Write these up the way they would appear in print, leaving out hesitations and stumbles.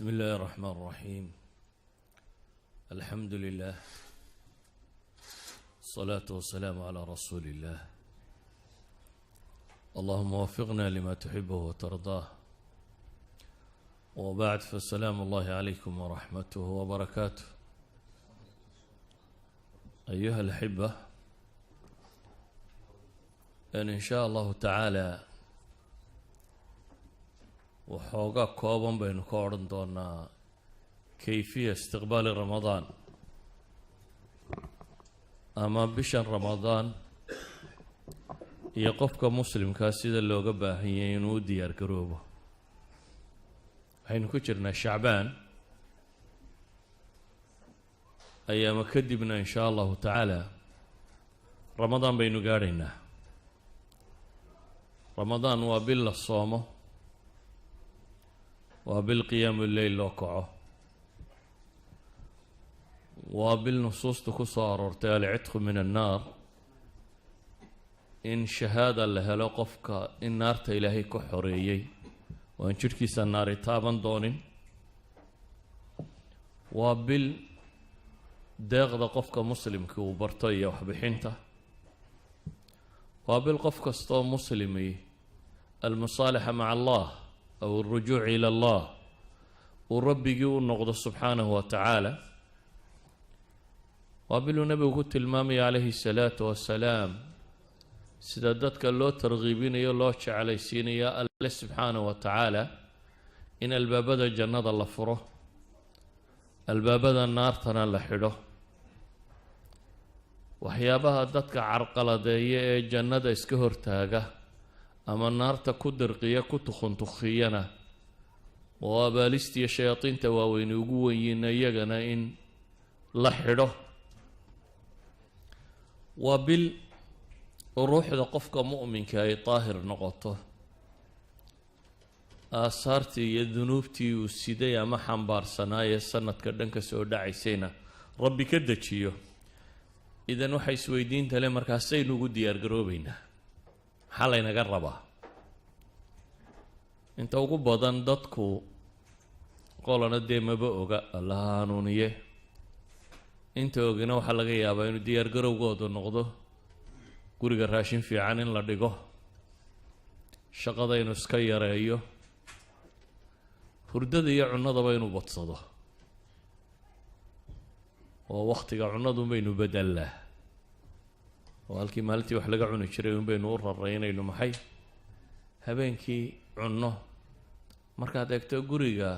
بسم الله الرحمن الرحيم. الحمد لله، الصلاة والسلام على رسول الله. اللهم وفقنا لما تحبه وترضاه، وبعد، فالسلام الله عليكم ورحمته وبركاته. أيها الأحبة، إن شاء الله تعالى وحوغا كوبان بين كورن دونا كيفية استقبال رمضان. أما بشان رمضان يقفك مسلم كاسيد اللوغة باهيين وديار قروبه. حين كترنا شعبان أيام كدبنا إن شاء الله تعالى رمضان بين قارنا. رمضان وابل الصومه وبالقيام الليل لوكعه وبالنصوص تكسر ارتال عتق من النار. إن شهادة لها لوقفك إن نارت إلهي كحريي وإن شركيس النار تابا دونين وبال داغ قفك مسلم كو برطية وحبحينته وبالقفك استو مسلمي المصالحة مع الله أو الرجوع إلى الله وربي يقول نقض سبحانه وتعالى. وقبل نبي قلت المامي عليه الصلاة والسلام سدادتك اللو ترغيبين يلو علي سيني يا الله سبحانه وتعالى إن البابد الجنة الله فره البابد النار تنا لحده وحيابها دتك عرقلة دي جنة اسكهر تاقه أما النار تكدر قيا كتخن تخينا وابالستي الشياطين تواوين وقوين يغنا إن لحده وبالروح لقفك مؤمن كاي طاهر نقطه آثارتي يذنوبتي والسيدية محن بارسنايا سنة كردنك سوداعي سينا ربي كدتشيو إذا وحي سويدين تلي مركاسين وقود يرقروبينا حالينا قربا انت ugu badan dadku qolana deema ba oga Allah hanuuniye inta ogina waxa laga yaabaa inuu diyaar garowgoodu noqdo guriga raashin fiican in la dhigo shaqada inuu iska yareeyo hurdada iyo cunadaba inuu badsado oo waqtiga cunadu baynu badalaa walkii maalintii wax laga cuni jiray in baynu u raraynayno maxay habeenkii cunno markaad eegto guriga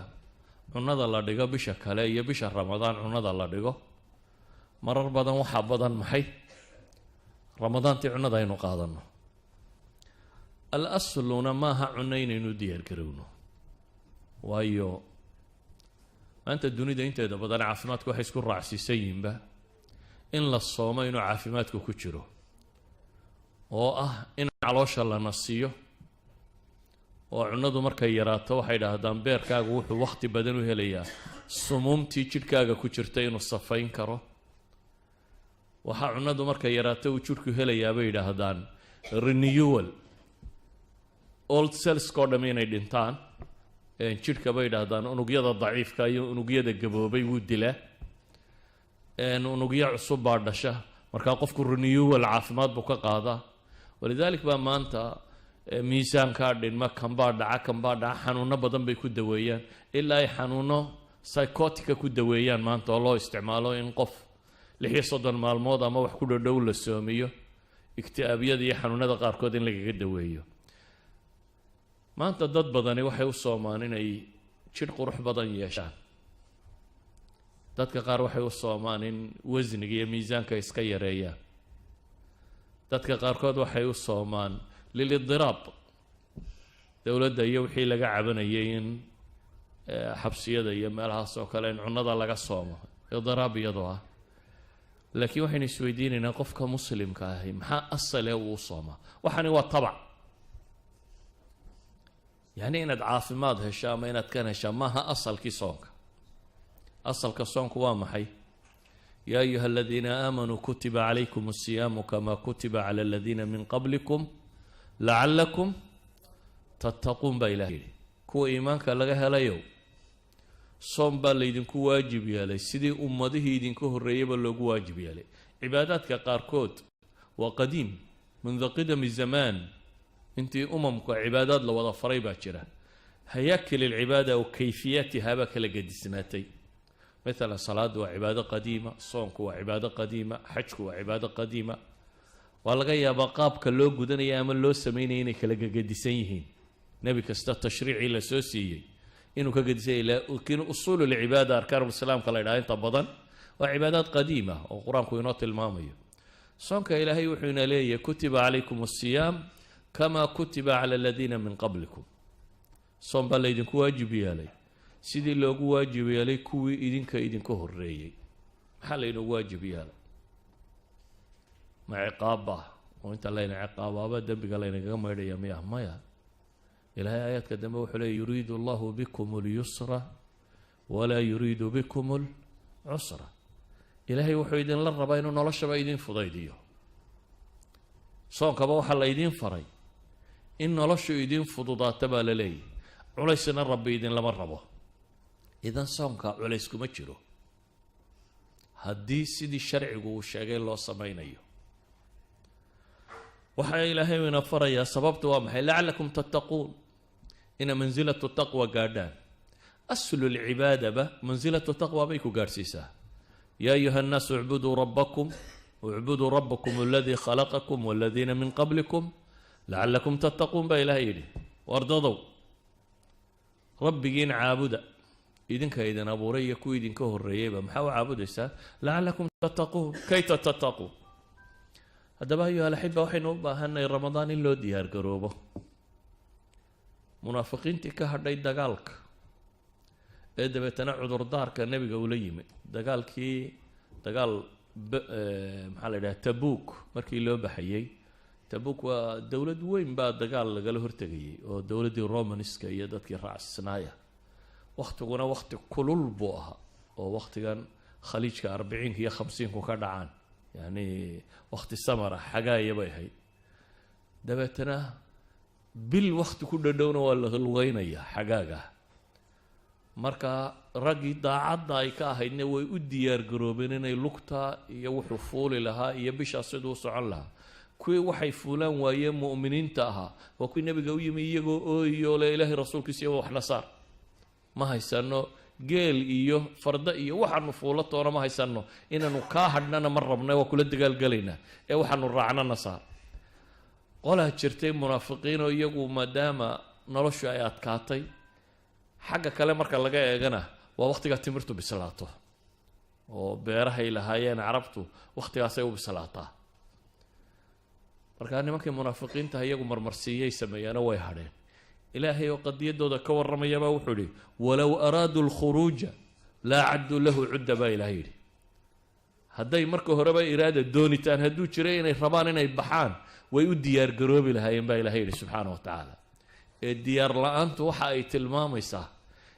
cunada la dhigo bisha kale iyo bisha ramadaan cunada la dhigo marar badan waxa badan maxay ramadaantii cunada aynu qaadano al-asluna maaha cunaynaynu diyaar garowno waayo maanta dunida inteeda badan caafimaadku waxay isku raacsiisan yihiinba in la soomo inuu caafimaadku ku jiro oo ah in caloosha la nasiyo oo cunadu markay yaraato waxay dhaahdaan beerkaagu wuxuu waqti badan u helayaa sumumtii jidhkaaga ku jirta inuu safayn karo. waxa cunadu markay yaraato uu jidhku helayaa bay dhaahdaan renewal old cells kodham inay dhintaan jidhka bay dhaahdaan unugyada daciifka iyo unugyada gaboobay wuu dilaa unugya cusub baa dhasha markaa qofku renewal caafimaad buu ka qaadaa. walidaalika baa maanta miisaankaa dhinma kanbaa dhaca xanuuno badan bay ku daweeyaan ilaa ay xanuuno psychotica ku daweeyaan maanta oo loo isticmaalo in qof 36 maalmood ama wax ku dhadhow la soomiyo iktiaabiyada iyo xanuunada qaarkood in lagaga daweeyo. maanta dad badani waxay u soomaan inay jidh qurux badan yeeshaan. dadka qaar waxay u soomaan in wasniga iyo miisaanka iska yareeyaan. dadka qaarkood waxay u soomaan lilidiraab dowladda iyo wixii laga cabanayay in xabsiyada iyo meelahaas oo kale in cunada laga soomo idiraab iyadoo ah. laakiin waxaynu isweydiinaynaa qofka muslimka ahi maxaa asale uu soomaa. waxani waa tabac yani inaad caafimaad hesho ama inaad kan heshaa maaha asalkii soonka. asalka soonku waa maxay؟ يا أيها الذين آمنوا كتب عليكم الصيام كما كتب على الذين من قبلكم لعلكم تتقون بإلهي كو إيمانك لغا هلايو soom baa laydinku waajib yeelay sidii ummadihii idinka horreeyaba loogu waajib yeelay cibaadaadka qaarkood waa qadiim mundu qidami zamaan intii umamka cibaadaad la wada faray baa jira hayaakil alcibaada wa kayfiyatiha baa kala gedisnaatay مثلا صلاة وعبادة قديمة صومك وعبادة قديمة حجك وعبادة قديمة والغا يا بقاب كلو غدن يا امن لو سمينين كلا قديسين يهين نبي كستا تشريعي لسوسي انه كقديسين لا لكن اصول العباده اركان الاسلام كلا يداين طبضا وعبادات قديمه وقران كوينات الماميه صومك الهي وحينا لي كتب عليكم الصيام كما كتب على الذين من قبلكم صوم بليدن واجب يالي sidii loogu waajib yeelay kuwii idinka horreeyay maxaa laynoo waajib yeelay ma ciqaaba oo inta layna ciqaabaaba dembiga laynaga maydhaya maya ilaahay aayadka dambe wuxuu leeyahy yuriidu allahu bikum alyusra walaa yuriidu bikum alcusra ilaahay wuxuu idinla rabaa inuu noloshaba idin fudaydiyo soonkaba waxaa la idin faray in noloshu idin fududaata baa la leeyahy culaysna rabbi idinlama rabo idan soonka culays kuma jiro haddii sidii sharcigu uu sheegay loo samaynayo waxaa ilaahay ina farayaa sababta waa maxay lacalakum tattaquun ina mansilatu taqwa gaadhaan aslu lcibaadaba mansilatu taqwa bay ku gaadhsiisaa yaa ayuha annaasu icbuduu rabbakum aladii khalaqakum waladiina min qablikum lacalakum tattaquun baa ilaahay yidhi wardadow rabbigiin caabuda idinka idin abuuray iyo kuwii idinka horreeyayba maxaa u caabudaysaa lacalakum tattaquun kayta tattaquun haddaba ayuha alaxiba waxaynu u baahanay ramadaan in loo diyaar garoobo munaafiqiintii ka hadhay dagaalka ee dabeetana cudurdaarka nebiga ula yimid dagaal maxaa la yidhaha tabuuk markii loo baxayey tabuuk waa dowlad weyn baa dagaal lagala hortegayay oo dowladdii romanska iyo dadkii raacsanaaya waktiguna wakti kulul buu ahaa oo waktigan khaliijka 40 iyo 50 ka dhacaan yani wakti samara xagaaya bay ahayd dabeetana bil wakti ku dhadhowna waa la lugeynaya xagaaga marka ragii daacadda ay ka ahaydna way u diyaar garoobeen inay lugta iyo wuxuu fuuli lahaa iyo bisha siduu socon lahaa kuwii waxay fuulaan waayeen mu'miniinta ahaa waa kuwii nabiga u yimi iyagoo ooyo la ilaahay rasuulkiisa iyo wax nasaar ma haysano geel iyo farda iyo waxaanu fuulo toona ma haysano inaanu kaa hadhnana ma rabna waa kula dagaalgalaynaa ee waxaanu raacna nasaar qolaa jirtay munaafiqiin oo iyagu maadaama noloshu ay adkaatay xagga kale marka laga eegana waa waqtiga timirtu bislaato oo beerahay lahaayeen carabtu waqtigaasay u bislaataa marka nimankii munaafiqiinta iyagu marmarsiiyay sameeyana way hadheen ilaahay oo qadiyadooda ka warramayaba wuxuu yidhi walow araaduu alkhuruuja laa cadduu lahu cudda baa ilahay yidhi hadday marka horeba iraada doonitaan hadduu jiray inay rabaan inay baxaan way u diyaargaroobi lahaayeen baa ilahay yidhi subxaana wa tacaala ee diyaar la-aantu waxa ay tilmaamaysaa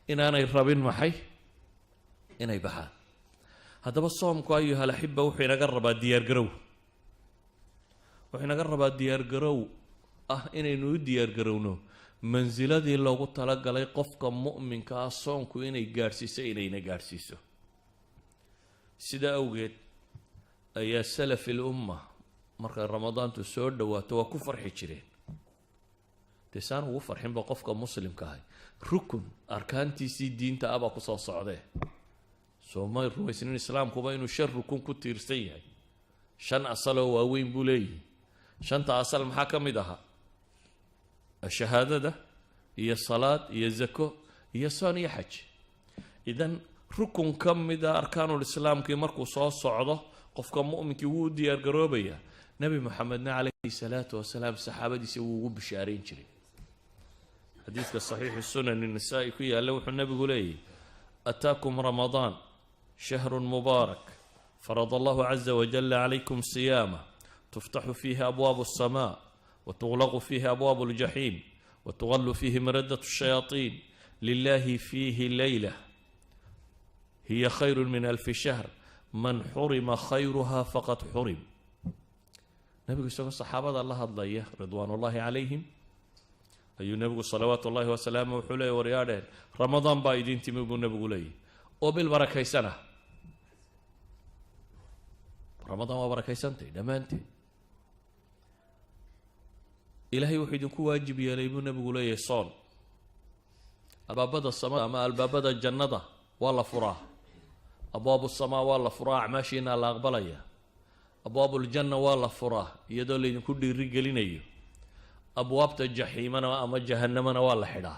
inaanay rabin maxay inay baxaan haddaba soomku ayuha alaxiba wuxuu inaga rabaa diyaargarow wuxuu inaga rabaa diyaargarow ah inaynu u diyaargarowno mansiladii loogu talagalay qofka mu'minka ah soonku inay gaadhsiiso inayna gaadhsiiso sida awgeed ayaa salafi lumma markay ramadaantu soo dhowaato waa ku farxi jireen desaan ugu farxinba qofka muslimka ahay rukun arkaantiisii diinta abaa ku soo socdee soomay rumaysnin islaamkuba inuu 5 rukun ku tiirsan yahay 5 asaloo waaweyn buu leeyahay 5ta asal maxaa ka mid ahaa shahaadada iyo salaad iyo zako iyo soon iyo xaj idan rukun ka mid ah arkaanul islaamkii markuu soo socdo qofka mu'minkii wuu diyaar garoobaya nabi maxamedna calayhi salaatu wasalaam saxaabadiisa wuu ugu bishaarayn jiray xadiidka saxiixi sunan النسائي ku yaalla wuxuu nabigu leeyahay ataakum ramadaan shahrun mubaarak farada allahu caza wajalla calaykum siyaama tuftaxu fiihi abwaabu الsamaa وتغلق فيه أبواب الجحيم وتغل فيه مردة الشياطين لله فيه ليلة هي خير من 1000 شهر من حرم خيرها فقد حرم نبي صلى الصحابة الله الله رضوان الله عليهم أي نبي صلوات الله وسلامه وحليه ورياده رمضان بايدين تميبو نبي لي وبالبركيسنة رمضان وبركيسنتي دمانتي إلهي وحيد كواجب يا ليبون بقول يا صون أبابد السماء ما البابد الجنة والله فراه أبواب السماء والله فراه ماشينا لا أقبليا أبواب الجنة والله فراه يدل إن كل رجلين أبواب الجحيم أنا أما جهنم أنا والله حدا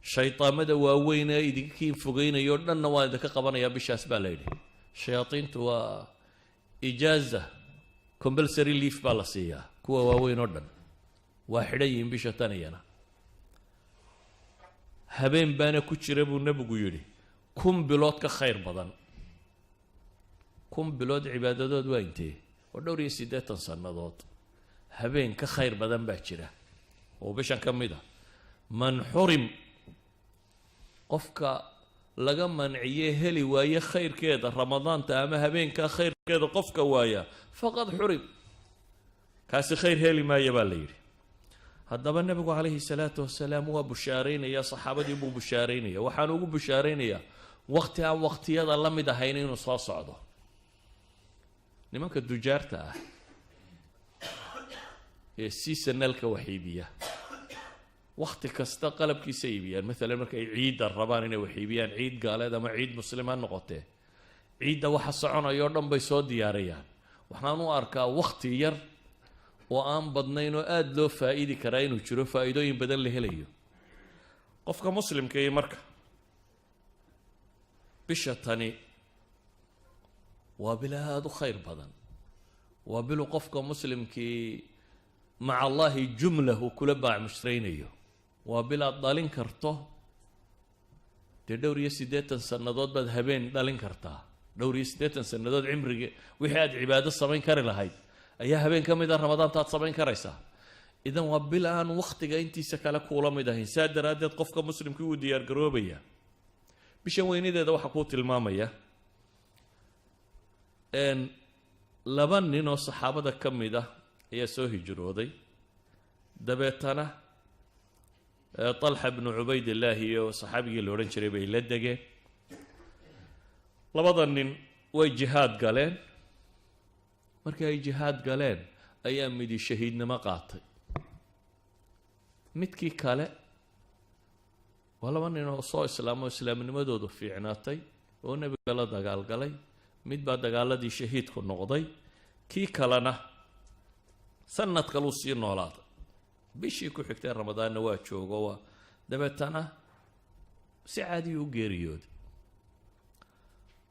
شيطان مدى وين إذا كيف فوقينا يردنا نواد كقبنا يا بش أسبال ليلي شياطين توا إجازة كومبلسري ليف بالاسية كوا وين ردنا واحدين بش تانينا هبين بانا كتشربوا نبغو يري كم بلاد كخير بدن كم بلاد عبادات وينتي ودوري سيدات صنادات هبين كخير بدن باكرة وبشان كميدا من حرم قفك لقى منعيه هلي ويا خير كذا رمضان تامه هبين كخير كذا قفك ويا فقد حرم كاس خير هلي ما يبالي هذا النبي عليه الصلاة والسلام هو بشارين يا صحابتي أبو بشارين يا وحنو بشارين يا وقتها وقتي هذا الله مدهينين وصاص عضو لماذا الدجارته السيسن الكوحيبية وقت كاستقلب كيسيبيا مثلا مركي عيد الربان وحيبيان عيد قال هذا ما عيد مسلمان نقطه عيد وحصعنا يوردن بيسو دياريان وحنانو أركا وقتي ير وآن بدنينو آد لو فائدي كراينو جرو فائدوين بدن لهليو قفك مسلم كي مركا بشتاني وبلا هذا خير بدن وبلو قفك مسلم كي مع الله جمله وكل باع مشترينيو وبلا ضالين كرتو دوري سيدتن سنادود بد هبين ضالين كرتا دوري سيدتن سنادود عمري وحياد عباده الصبين كاري لهاي أيها هبين كم إذا رمضان تات صبين كريسة إذا وبلا أن وقتك أنت سكالك ولا مدهين ساد رادت قفك مسلم كيو ديار قروبية بشوين إذا دو حقوت المامية إن لبن نينو الصحابة كم إذا يسوي جرودي دبيتنا طلحة بن عبيد الله وصحابي اللورين شريبي لدقه لبضن وجهاد قالين مركي جهاد قالين أيام مدي شهيدنا ما قاطي متكي كاله والله من إنه صو إسلام وإسلام نمدود في عناتي ونبي قال دقال قالي مد بعد قال دي شهيد كن نقضي كي كلنا سنة كلوسين نولاد بيشي كو حكتين رمضان نوات شوقوا دبتنا سعادي وقيريود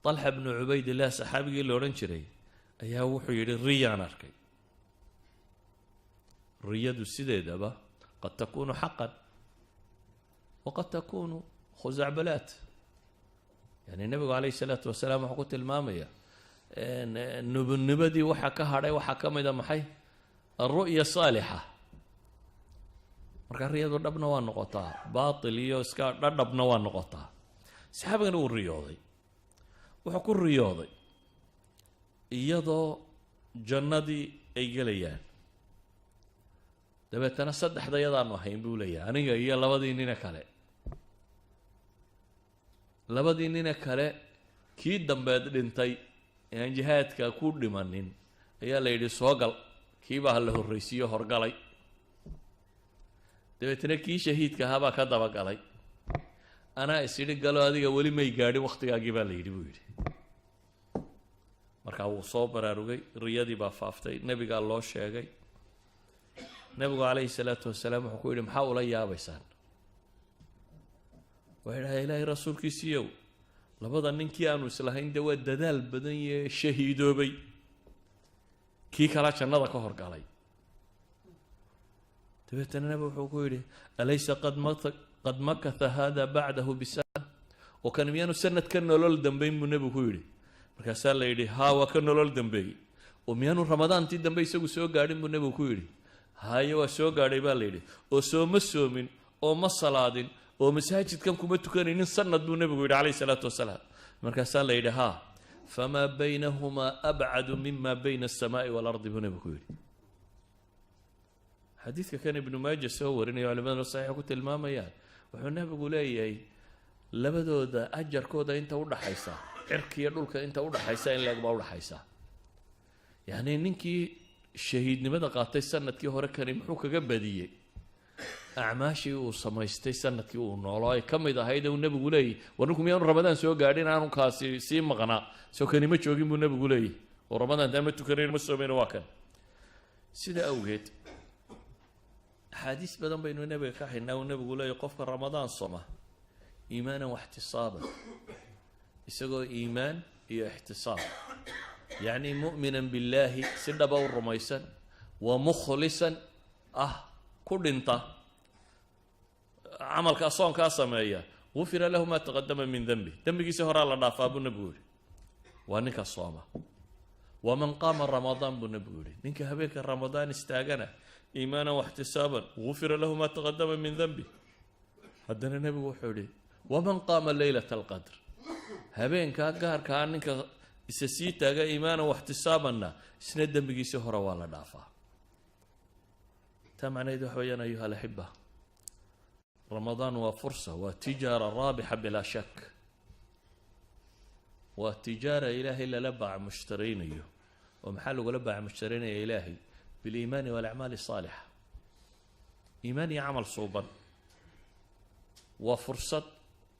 طلحة بن عبيد الله صحابي اللورنشري أيها وحو يري الريان أركي الرياد السديدة قد تكون حقا وقد تكون خزعبلات يعني النبي عليه الصلاة والسلام حقوت المامية النبدي وحكا هاري وحكا ميدا محي الرؤية الصالحة مركا الرياض دبنا وان نقطة باطل يوسكا دبنا وان نقطة سحابنا نقول الرياضي وحكو الرياضي iyadoo jannadii ay gelayaan dabeetana saddexda yadaanu ahayn buu leeyahay aniga iyo labadii nina kale kii dambeed dhintay aan jihaadka ku dhimanin ayaa la yidhi soo gal kii baa la horreysiyo horgalay dabeetana kii shahiidka ahaa baa ka dabagalay anaa isidhi galo adiga weli may gaadhin waqtigaagii baa la yidhi buu yidhi markaa wuu soo baraarugay riyadii baa faaftay nebigaa loo sheegay nebigu calayhi salaatu wasalaam wuxuu ku yidhi maxaa ula yaabaysaan waxay dhahay ilaahay rasuulkiisiiyow labada ninkii aanu islahayn dee waa dadaal badan yee shahiidoobay kii kala jannada ka horgalay dabeetana nebigu wuxuu ku yidhi alaysa qad makatha hada bacdahu bisana oo kan miyaanu sanad ka nolol dambayn buu nebigu ku yidhi markaasaa la yidhi haa waa ka nolol dambeeyey oo miyaanu ramadaantii dambe isagu soo gaadhin buu nebigu ku yidhi haye waa soo gaadhay baa la yidhi oo sooma soomin oo ma salaadin oo masaajidkan kuma tukanaynin sanad buu nebigu yidhi calayhi salaatu wasalaam markaasaa la yidhi haa famaa baynahumaa abcadu mima bayna alsamaa'i waalardi buu nebigu ku yidhi xadiidka kan ibnu maaja soo warinaya culimaduna saxiixa ku tilmaamayaan wuxuu nebigu leeyahay labadooda ajarkooda inta u dhaxaysa cirkiya dhulka inta u dhaxaysa in leeg baa u dhaxaysa. yacni ninkii shahiidnimada qaatay sanadkii hore kani muxuu kaga badiyey acmaashii uu samaystay sanadkii uu nooloo ay ka mid ahayd uu nebigu leeyahy war ninku miyaanu ramadaan soo gaadhin aanu kaasi sii maqnaa soo kani ma joogin buu nebigu leeyahy oo ramadaan taa ma tukanayn ma soomayna waa kan. sida awgeed axaadiis badan baynu nebiga ka haynaa uu nebigu leeyahy qofka ramadaan soma iimaanan waxtisaaban isagoo iimaan iyo ixtisaab yacni mu'minan billaahi si dhaba u rumaysan wa mukhlisan ku dhinta camalkaa soonkaa sameeya gufira lahu maa taqadama min denbi dembigiisa horaa la dhaafaa buu nebigu yihi waa ninka sooma. waman qaama ramadaan buu nebigu yihi ninka habeenka ramadaan istaagana iimaanan waxtisaaban gufira lahu maa taqadama min denbi. haddana nebigu wuxuu yihi waman qaama leylata alqadr habeenkaa gaarkaa ninka isa sii taaga iimaanan waxtisaabanna isna dembigiisii hore waa la dhaafaa. taa macnaheed waxa weyaan ayuha alaxiba ramadaan waa fursa waa tijaara raabixa bilaa shak waa tijaara ilaahay lala baaca mushtaraynayo oo maxaa lagula baaca mushtaraynaya ilaahay biliimaani walacmaali saalixa iimaan iyo camal suuban. waa fursad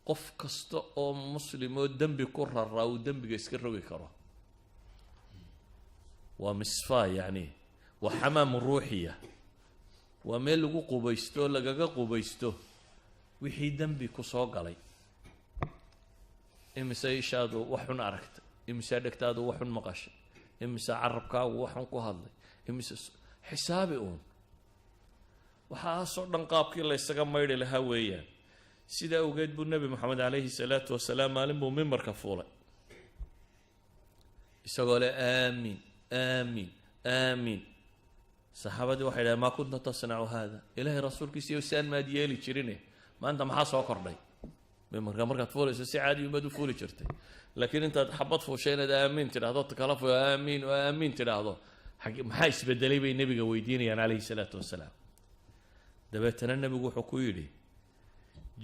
qof kasta oo muslim oo dembi ku raraa uu dembiga iska rogi karo. waa misfaa yacni waa xamaam ruuxiya waa meel lagu qubaysto oo lagaga qubaysto wixii dembi ku soo galay. imise ishaadu wax xun aragtay imise dhegtaadu wax xun maqashay imise carabkaagu wax xun ku hadlay imise xisaabi uun waxaasoo dhan qaabkii la ysaga maydhi lahaa weeyaan. sida awgeed buu nebi moxamed calayhi salaatu wasalaam maalin buu mimbarka fuulay isagoo leh aamiin aamiin aamiin. saxaabadii waxay dhahen maa kunta tasnacu haada ilaahay rasuulkiisiiyo saan maad yeeli jirine maanta maxaa soo kordhay mimbarka markaad fuulayso si caadi umaad u fuuli jirtay laakiin intaad xabad fuushay inaad aamiin tidhaahdo takala fu aamiin oo aamiin tidhaahdo maxaa isbedelay bay nebiga weydiinayaan calayhi salaatu wasalaam. dabeetana nebigu wuxuu ku yidhi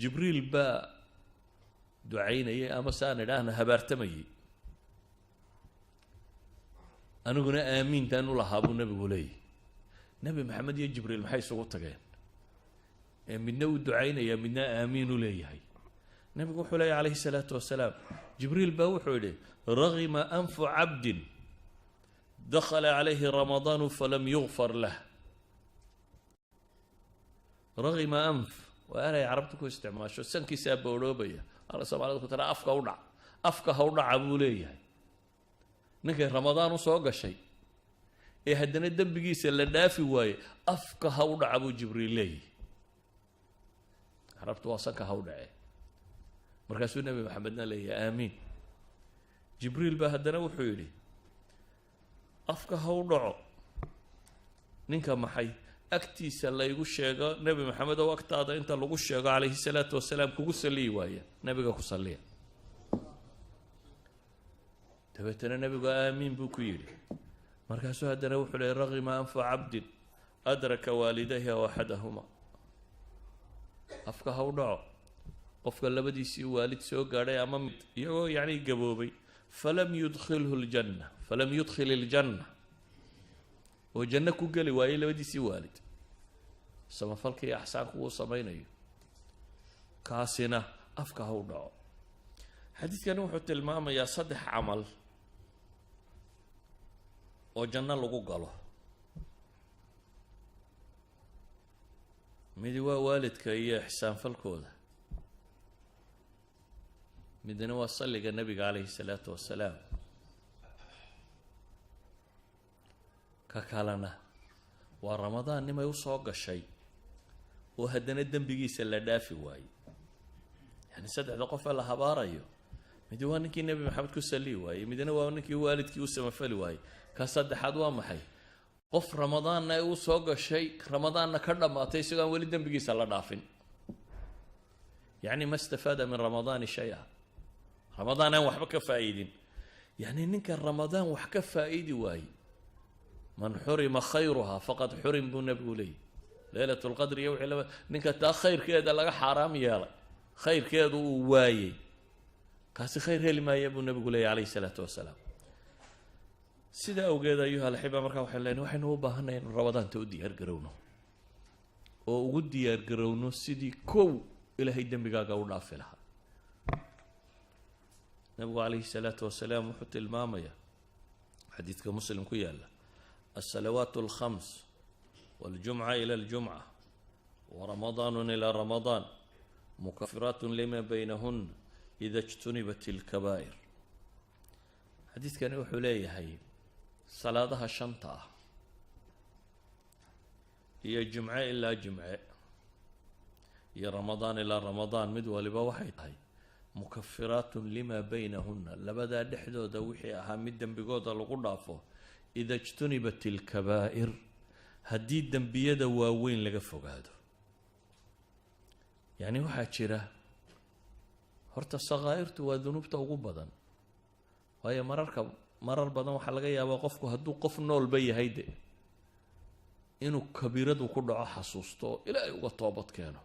jibriil baa ducaynayay ama saan idhaahna habaartamayay aniguna aamiintaan u lahaa buu nebigu leeyahy. nebi maxamed iyo jibriil maxay isugu tageen ee midna uu ducaynaya midna aamiin u leeyahay. nebigu wuxuu leeyahy calayhi salaatu wasalaam jibriil baa wuxuu yidhi ragima anfu cabdin dakhala calayhi ramadaanu falam yugfar lah. ragima anf waa eray carabta ku isticmaasho sankiisaa boodhoobaya ala soomaalida ku tara afka u dhac afka ha u dhaca buu leeyahay. ninkay ramadaan u soo gashay ee haddana dembigiisa la dhaafi waaye afka ha u dhaca buu jibriil leeyahy. carabtu waa sanka ha u dhace markaasuu nebi maxamedna leeyahay aamiin. jibriil baa haddana wuxuu yidhi afka ha u dhaco ninka maxay agtiisa laygu sheego nebi maxamed oo agtaada inta lagu sheego calayhi salaatu wasalaam kugu saliyi waaya nebiga ku saliya. dabeetana nebigu aamiin buu ku yidhi markaasuu haddana wuxuu leey ragima anfu cabdin adraka waalidayhi aw axadahuma afka ha u dhaco qofka labadiisii waalid soo gaadhay ama mid iyagoo yacni gaboobay falam yudkhil iljanna oo janno ku geli waayey labadiisii waalid samafalka iyo axsaanku uu samaynayo kaasina afka ha u dhaco. xadiidkani wuxuu tilmaamayaa 3 camal oo janno lagu galo. midi waa waalidka iyo ixsaanfalkooda midna waa salliga nebiga calayhi salaatu wasalaam ka kalena waa ramadaan nimay u soo gashay oo haddana dembigiisa la dhaafi waayey. yani 3 qof ee la habaarayo midi waa ninkii nebi maxamed ku salli waayey midna waa ninkii waalidkii u samafali waayey ka saddexaad waa maxay qof ramadaanna ay u soo gashay ramadaanna ka dhammaatay isagoo aan weli dembigiisa la dhaafin. yacni ma istafaada min ramadaani shay-a ramadaan aan waxba ka faa'iidin. yacni ninka ramadaan wax ka faa'idi waaye man xurima khayruhaa faqad xurim buu nebigu leeyahy leylat lqadri iyo wixii ninka taa khayrkeeda laga xaaraam yeelay khayrkeedu uu waayey kaasi khayr heli maaya buu nebigu leeyay calayhi salaatu wasalaam. sidaa awgeed ayuha alxiba markaa waxay leenahay waxaynu u baahanay inu ramadaanta u diyaargarowno oo ugu diyaargarowno sidii kow ilaahay dembigaaga u dhaafi lahaa. nebigu calayhi salaatu wasalaam wuxuu tilmaamaya xadiidka muslim ku yaala alsalawaat alkhams waljumca ila aljumca waramaضaan ila ramadaan mukafiraat lima baynahuna ida اjtunibat اlkabaa'ir. xadiidkani wuxuu leeyahay salaadaha shanta ah iyo jumce ilaa jumce iyo ramadaan ilaa ramadaan mid waliba waxay tahay mukafiraat lima baynahuna, labadaa dhexdooda wixii ahaa mid dembigooda lagu dhaafo ida اjtunibat اlkabaa'ir, haddii dembiyada waaweyn laga fogaado. yacni waxaa jira horta sakaa'irtu waa dunuubta ugu badan, waayo marar badan waxaa laga yaabaa qofku hadduu qof noolba yahay de inuu kabiiradu ku dhaco xasuusto oo ilaahay uga toobad keeno.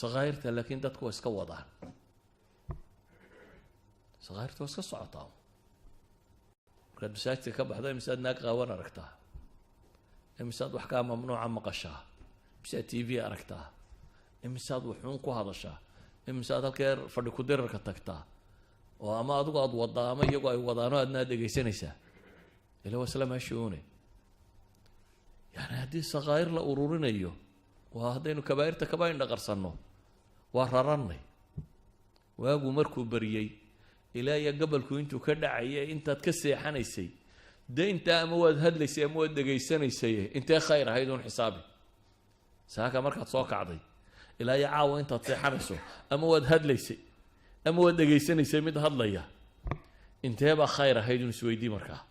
sakaa'irta laakiin dadku waa iska wadaan, sakaa'irta waa iska socotaa. markaad masaajidka ka baxdo imisaad naag qaawan aragtaa, imisaad wax kaa mamnuuca maqashaa, imisaad t v aragtaa, imisaad waxuun ku hadashaa, imisaad halkee fadhi ku dirarka tagtaa oo ama adigu aada wadaa ama iyagu ay wadaano aadna aad dhegaysanaysaa. ila waa isla meeshuune. yani haddii sakaa'ir la ururinayo waa haddaynu kabaa'irta kaba indhaqarsanno waa rarannay. waagu markuu baryey ilaa iyo gabalku intuu ka dhacaya intaad ka seexanaysay dee intaa ama waad hadlaysay ama waad dhegaysanaysay intee khayr ahayd uun xisaabi. saaka markaad soo kacday ilaa iyo caawa intaad seexanayso ama waad hadlaysay ama waad dhegaysanaysay mid hadlaya, inteebaa khayr ahayd un isweydii markaa.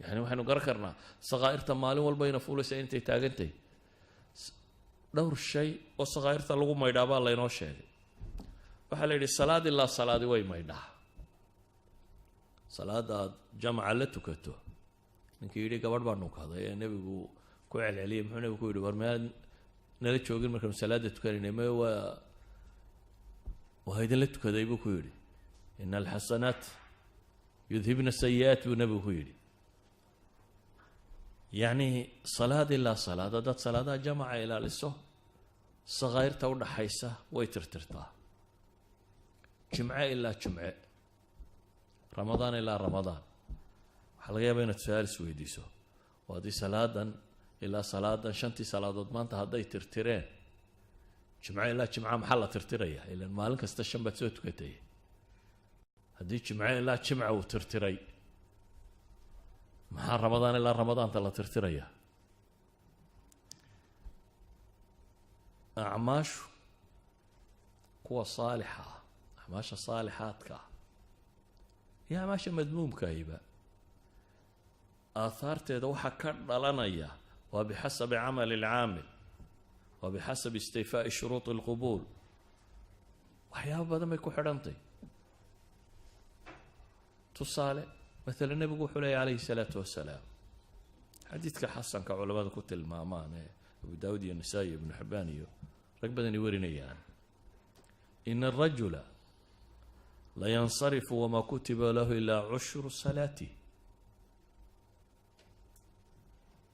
yani waxaynu garan karnaa sakaa'irta maalin walba ina fuulaysa intay taagantahay. dhowr shay oo sakaa'irta lagu maydhaa baa laynoo sheegay. waxaa la yidhi salaad ilaa salaadi way maydhaa. salaada aad jamaca la tukato, ninkii yidhi gabadh baa nunkaday ee nebigu ku celceliyay, muxuu nebigu ku yidhi war miyaad nala joogin markaanu salaada tukanayna? me waa idinla tukaday buu ku yidhi. ina alxasanaat yudhibna sayi-aat buu nebigu ku yidhi. yacni salaad ilaa salaad haddaad salaadaha jamaca ilaaliso sakaa'irta u dhaxaysa way tirtirtaa. jimce ilaa jimce, ramadaan ilaa ramadaan, waxaa laga yaabaa inaad su-aal isweydiiso oo haddii salaadan ilaa salaadan shantii salaadood maanta hadday tirtireen, jimce ilaa jimca maxaa la tirtiraya? ilan maalin kasta shan baad soo tukatay. haddii jimce ilaa jimca uu tirtiray, maxaa ramadaan ilaa ramadaanta la tirtiraya? acmaashu kuwa saalixa ah, acmaasha saalixaadka ah iyo acmaasha madmuumkaahiba aahaarteeda waxaa ka dhalanaya waa bixasabi camali alcaamil waa bixasabi istayfaa'i shuruudi alqubuul. waxyaaba badan bay ku xidhantay. tusaale maala nebigu wuxuu leeyay calayhi salaatu wasalaam xadiidka xasanka culamada ku tilmaamaan ee abu daawud iyo nisaa-i iyo ibnu xibbaan iyo rag badani warinayaan, ina arajula layansarifu wamaa kutiba lahu ilaa cushru salaatih.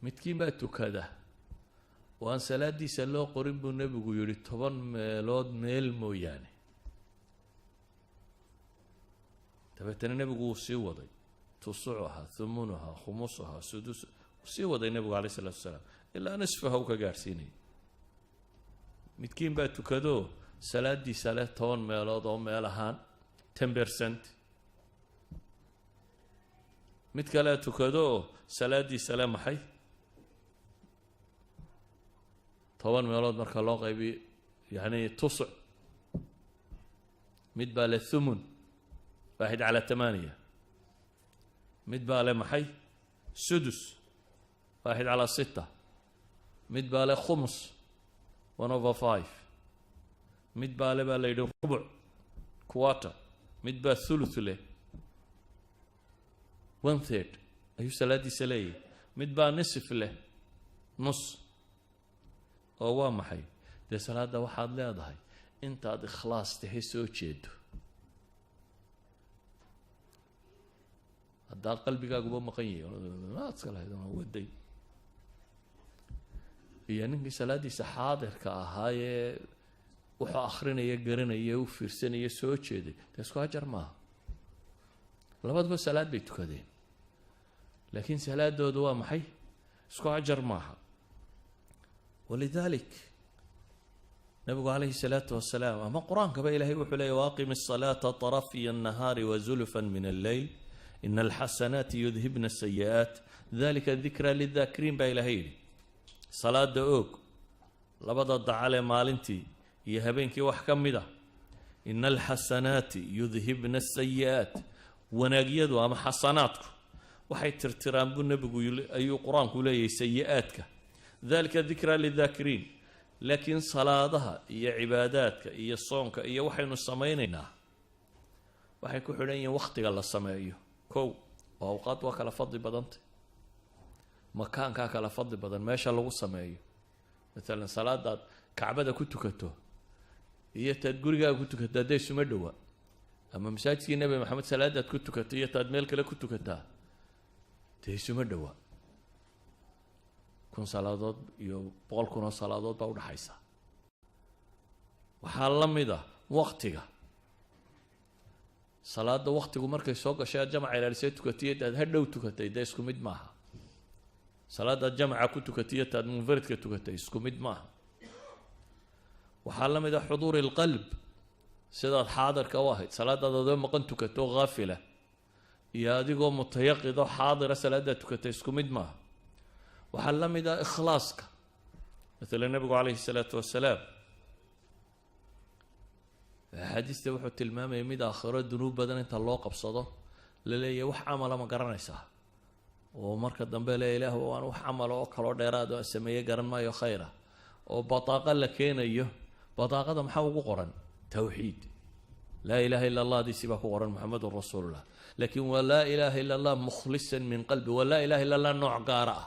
midkiin baa tukada oo aan salaadiisa loo qorin buu nebigu yihi 10 meelood meel mooyaane. dabeetana nebigu wuu sii waday tusucuha, humunuha, khumusuha, sudus, sii waday nebigu calayh isalaatu wasalaam ilaa nisfaha u ka gaadhsiinayay. midkiin baa tukado salaadiisa leh 10 meelood oo meel ahaan 10%. mid kalea tukado salaadiisa leh maxay 10 meelood marka loo qaybiyo yani tusuc. mid baa leh thumun 1/8. mid baa leh maxay sudus 1/6. mid baa leh khumus 1/5. mid baa le baa la yidhi rubuc quarter. mid baa thuluth leh 1/3 ayuu salaadiisa leeyahay. mid baa nisf leh nus. oo waa maxay dee salaadda waxaad leedahay intaad ikhlaas tahay soo jeedo haddaa qalbigaaguba maqan yahay iska lahayd waday iyo ninkii salaadiisa xaadirka ahaayee wuxuu akrinaya garanaya u fiirsanaya soo jeeday dee isku ajar maaha labaduba salaad bay tukadeen laakiin salaadooda waa maxay isku ajar maaha walidalik nabigu calayhi salaatu wasalaam ama qur-aankaba ilaahay wuxuu leeyahy waaqim الصalaata طarafiya الnahaari wazulfa min alleyl ina alxasanaati yudhibna asayi'aat dalika dikra lidakiriin baa ilaahay yidhi salaada oog labada dacalee maalintii iyo habeenkii wax ka mid a ina alxasanaati yudhibna asayi'aat wanaagyadu ama xasanaadku waxay tirtiraan buu nebigu ayuu qur-aanku leeyahay sayi-aadka dalika dikra lidakiriin laakiin salaadaha iyo cibaadaadka iyo soonka iyo waxaynu samaynaynaa waxay ku xidhan yihiin wakhtiga la sameeyo kow oo awqaad waa kala fadli badantay makaankaa kala fadli badan meesha lagu sameeyo maalan salaadaad kacbada ku tukato iyo taad gurigaaga ku tukato hadday isuma dhowa ama masaajidkii nebi maxamed salaadaad ku tukato iyo taad meel kale ku tukataa dee isuma dhowa 1,000 salaadood iyo 100,000 oo salaadood baa udhaxaysa waxaa la mid ah waqtiga salaada waqtigu markay soo gashay aad jamaca ilaalisay tukatay aad hadhow tukatay dee isku mid maaha salaada jamaca ku tukatay aad munfaridka tukatay isku mid maaha waxaa la mid ah xuduur alqalb sidaad xaadirka u ahayd salaadaad adoo maqan tukato haafila iyo adigoo mutayaqido xaadira salaadaad tukatay isku mid maaha waxaa la mid ah ikhlaaska maalan nabigu calayhi salaatu wasalaam axaadiista wuxuu tilmaamayay mid aakhiro dunuub badan inta loo qabsado la leeyahay wax camala ma garanaysaa oo marka dambe le ilaah waan wax camala oo kaloo dheeraad oo sameeye garan maayo khayra oo bataaqa la keenayo bataaqada maxaa ugu qoran tawxiid laa ilaaha illa allah diisi baa ku qoran muxamedun rasuulullah laakiin waa laa ilaaha illa allah mukhlisan min qalbi waa laa ilaha illa allah nooc gaara ah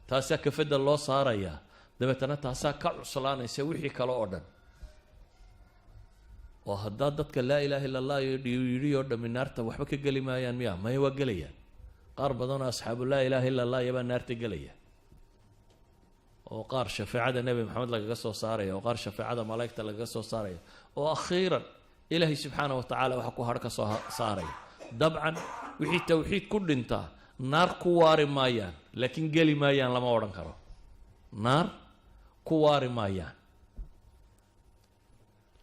taasaa kafadda loo saarayaa dabeetana taasaa ka cuslaanaysa wixii kale oo dhan oo haddaa dadka laa ilaaha illa allah yidhi oo dhammi naarta waxba ka geli maayaan miya maya waa gelayaan qaar badanoo asxaabu laa ilaaha illa allah yabaa naarta gelaya oo qaar shafeecada nebi maxamed lagaga soo saaraya oo qaar shafeecada malaa'igta lagaga soo saaraya oo akhiiran ilaahay subxaana wa tacaala waxa ku har ka soo saaraya dabcan wixii tawxiid ku dhintaa naar ku waari maayaan laakiin geli maayaan lama odhan karo naar ku waari maayaan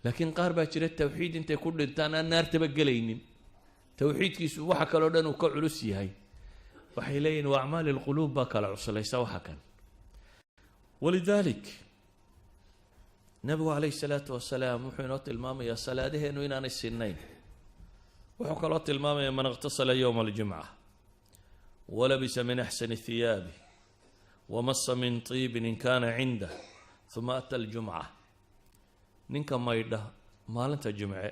laakiin qaar baa jira tawxiid intay ku dhintaan aan naartaba gelaynin tawxiidkiisu waxa kaloo dhan uu ka culus yahay waxay leeyihin waa acmaali lquluub baa kala cuslaysa waxa kan walidalik nabigu calayhi salaatu wasalaam wuxuu inoo tilmaamayaa salaadaheenu inaanay sinnayn wuxuu kaloo tilmaamayaa man iqtasala yowma aljumca walabisa min axsani hiyaabi wamasa min tiibin in kaana cindah uma ata aljumca ninka maydha maalinta jumce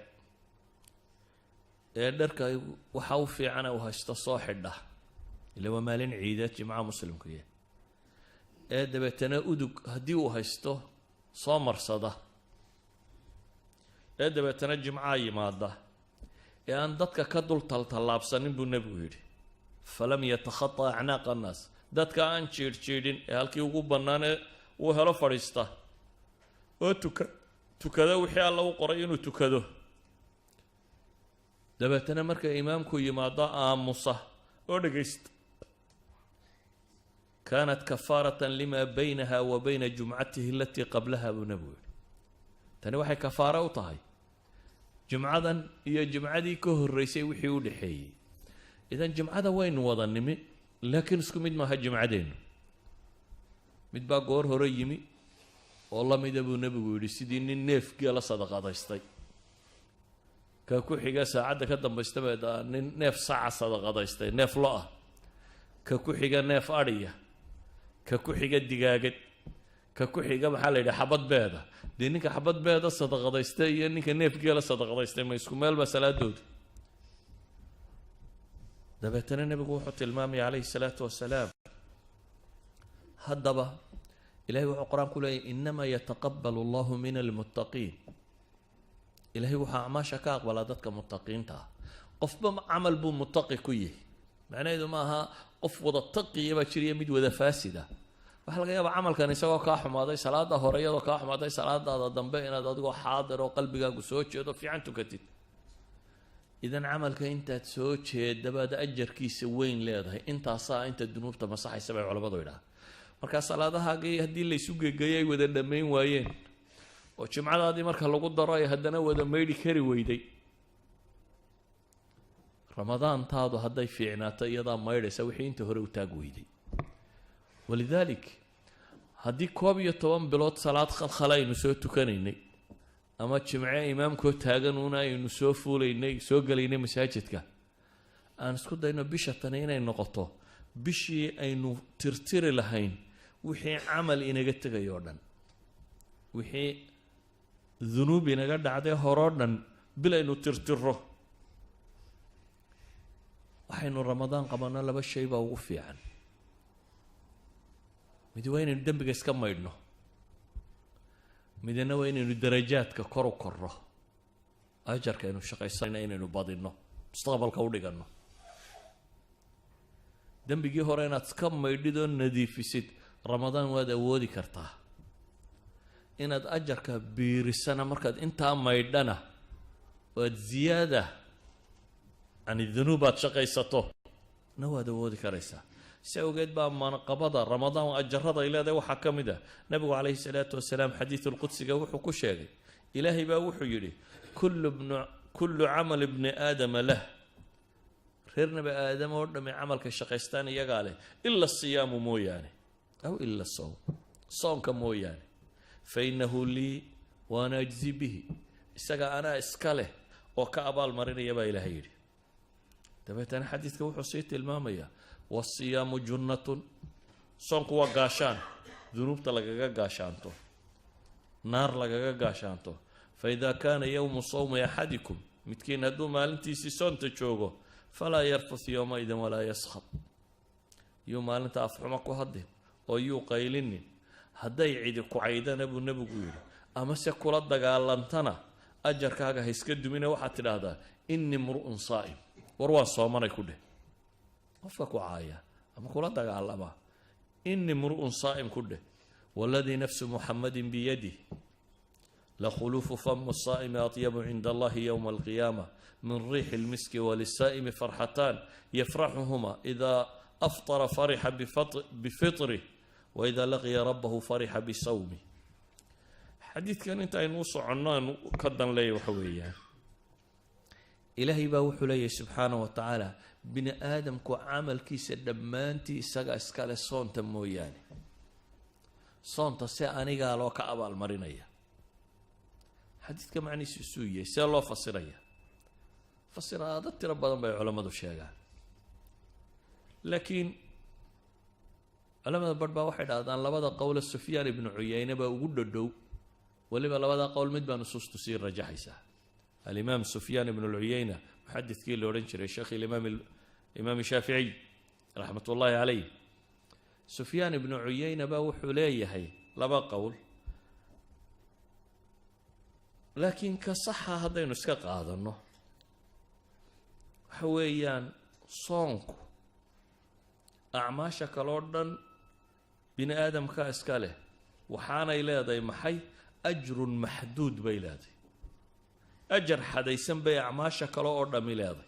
ee dharka waxa u fiicana uu haysto soo xidha ila waa maalin ciideed jimcaha muslimkuya ee dabeetana udug haddii uu haysto soo marsada ee dabeetana jimcaha yimaada ee aan dadka ka dul taltallaabsanin buu nebigu yidhi falam yatakhata acnaaqa annaas dadka aan jiidhjiidhin ee halkii ugu bannaanee uu helo fadhiista oo tukada wixii alla u qoray inuu tukado dabeetana marka imaamku yimaado aamusa oo dhegaysta kaanat kafaaratan lima baynaha wa bayna jumcatihi alatii qablaha buu nebigu yidhi tani waxay kafaaro u tahay jumcadan iyo jumcadii ka horreysay wixii u dhexeeyey idan jumcada waynu wada nimi laakiin isku mid maaha jumcadeennu mid baa goor hore yimi oo la mida buu nebigu yidhi sidii nin neefgee la sadaqadaystay ka ku xiga saacadda ka dambaysta baa nin neef saaca sadaqadaystay neef lo ah ka ku xiga neef adhiya ka ku xiga digaagad ka ku xiga maxaa la yidhi xabad beeda dee ninka xabad beeda sadaqadaystay iyo ninka neefgeela sadaqadaystay ma isku meel baa salaadooda dabeetana nebigu wuxuu tilmaamaya calayhi salaatu wasalaam haddaba ilahay wuxuu qur-aan ku leeyahy inamaa yataqabalu allahu min almuttaqiin إلهي وحا أعماشا كأقبل دتك متقين تا قف عمل بو متقي كيه معناه إذا ماها قف وضا التقي يبا شريه ميد وذا فاسدة waxaa laga yaabaa camalkan isagoo kaa xumaaday salaada hore iyadoo kaa xumaaday salaadaada dambe inaad adigoo xaadir oo qalbigaagu soo jeedo fiican tukatid idan camalka intaad soo jeedabaad ajarkiisa weyn leedahay intaasaa inta dunuubta masaxaysa bay culamadu yidhaha markaa salaadahaagii haddii laysu gegeeyay ay wada dhammayn waayeen oo jimcadaadii marka lagu daro ay haddana wada maydhi kari weyday ramadaantaadu hadday fiicnaato iyadaa maydhaysa wixii inta hore u taag weyday ولذلك haddii 12 bilood salaad khalkhal aynu soo tukanaynay ama jimce imaamkoo taagan una aynu soo fuulaynay soo galaynay masaajidka aan isku dayno bisha tan inay noqoto bishii aynu tirtiri lahayn wixii camal inaga tagay oo dhan wixii dunuub inaga dhacday horoo dhan bil aynu tirtiro waxaynu ramadaan qabanno laba shay baa ugu fiican mid waa inaynu dembiga iska maydhno midna waa inaynu darajaadka kor u korro ajarka aynu shaqaysanayna inaynu badinno mustaqbalka u dhiganno dembigii hore inaad iska maydhid oo nadiifisid ramadaan waad awoodi kartaa inaad ajarka biirisana markaad intaa maydhana waad ziyaada can dunuubaad shaqaysato na waad awoodi karaysaa سأوجد بقى من قبضة رمضان أجرده إلى ذا وحكم ده نبي عليه الصلاة والسلام حديث القدس جوح كشاجي إلهي بوح يري كل عمل ابن آدم له خيرنا بآدم ورد من عمل كشقيستاني يقاله إلا الصيام مو يعني أو إلا الصوم صوم كمو يعني فإنه لي وأنا أجزي به استجا أنا إسكاله وكأبال مريني يبا إلهي يري تبعت أنا حديث جوح صيت المامية والصيام جنة صنق وقاشان ذنوب تلقى قاشانته نار لقى قاشانته فإذا كان يوم صوم أحدكم متكين هدو مالنتي سيسون تشوغو فلا يرفث يومئذ ولا يسخط يوم مالنت أفحمك وهده ويو قيلني هدي عيدك وعيدا نبو قيل أما سيكول الدقاء لنتنا أجر كاقا هيسكد من وحتى هذا إني امرؤ صائم وروى صومنا كله قفك وعايا أما كل دقالبا إني امرؤ صائم كله والذي نفس محمد بيده لخلوف فم الصائم أطيب عند الله يوم القيامة من ريح المسك وللصائم فرحتان يفرحهما إذا أفطر فرح بفطره وإذا لقي ربه فرح بصومه حديث كان انت ينوص عنان قدن لي وحويا إلهي باوحو لي سبحانه وتعالى بني آدم كو عمل كيس دمانتي ساقا اسكالي صونتا موياني صونتا سي أني قالوا كأبا المرينية حديث كمعني سوسوية سي الله فصيرية فصير هذا تربى بي علماء دو شيئا لكن علماء بربا واحد هذا لبدا قول السفيان بن عيينة بوجود الدو ولما لبدا قول مدبا نصوص تسير رجحيسا الإمام سفيان بن العيينة محدث كيل لورنشر الشيخ الإمام الشافعي رحمة الله عليه سفيان بن عيينة باو حليه هي لبا قول لكن كصحة هذا ينسكق هذا النوع حويان صونك أعماشك الأردن بني آدم كاسكاله وحانا إلى ذي محي أجر محدود بيلادي أجر حديثاً بأعماشا كلا أردى ميلادي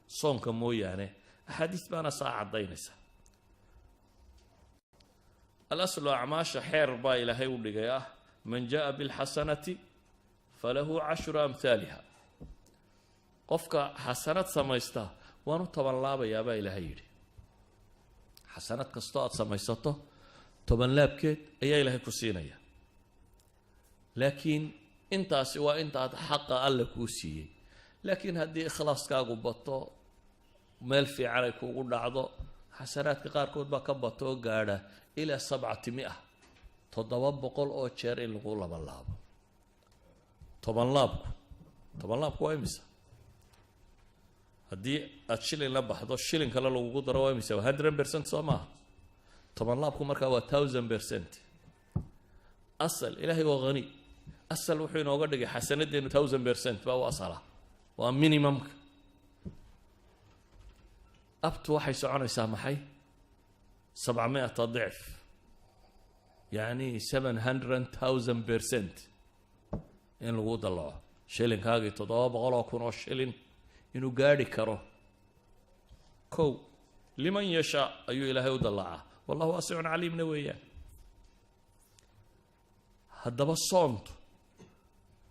صونك مو يعني أحاديث بانا ساعة دينسا الأصل أعماشا حير با إلهي ولقياه من جاء بالحسنة فله 10 أمثالها قفك حسنات سميستا وانو طبعا لابا يابا إلهي حسنات كستاء سميستا طبعا لابكت أي إلهي كسينيا لكن intaasi waa intaad xaqa alle kuu siiyey laakiin haddii ikhlaaskaagu bato meel fiican ay kuugu dhacdo xasanaadka qaarkood baa ka bato oo gaadha ilaa 700 700 oo jeer in lagu labanlaabo tobanlaabku waa imisa haddii aad shilin la baxdo shilin kale lagugu daro waa imisa 100% soo maaha tobanlaabku markaa waa 1000% asal ilaahay waa qani asal wuxuu inooga dhigay xasanadeenu 1000% baa u asala waa minimumka abtu waxay soconaysaa maxay 700 ضعف يعني 700,000% in lagu dalaco shilinkaagii 700,000 oo shilin inuu gaadhi karo kow liman yashaa ayuu ilaahay u dalacaa wallahu waasicun caliimna weeyaan haddaba soontu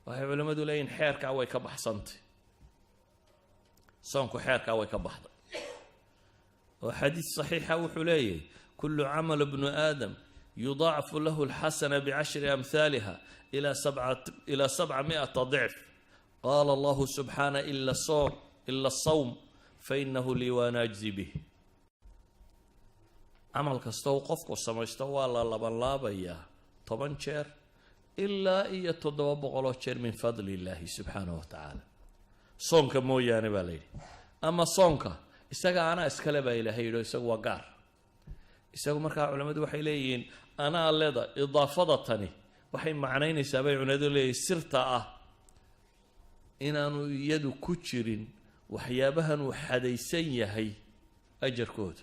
waxay culimmadu leeyihin xeerkaa way ka baxsantay soonku xeerkaa way ka baxday oo xadiis saxiixa wuxuu leeyahay kullu camal ibnu aadam yudaacafu lahu alxasana bicashri amhaaliha إلى 700 ضعف قال الله سبحانه إلا الصوم فإنه لي وأنا أجزي به عمل كستو قفكو سمجتو الله لبنلابيا طبعا شير إلا إيا تدوى بغلو شير من فضل الله سبحانه وتعالى صونك مو يعني بالي أما صونك إستاقا أنا إسكالبا إلهي لو إستاقا وقار إستاقا مركا علماء وحي ليين أنا الليضا إضافتني waxay macnaynaysaa bay cunadu leeyahay sirta ah inaanu iyadu ku jirin waxyaabahan uu xadaysan yahay ajarkooda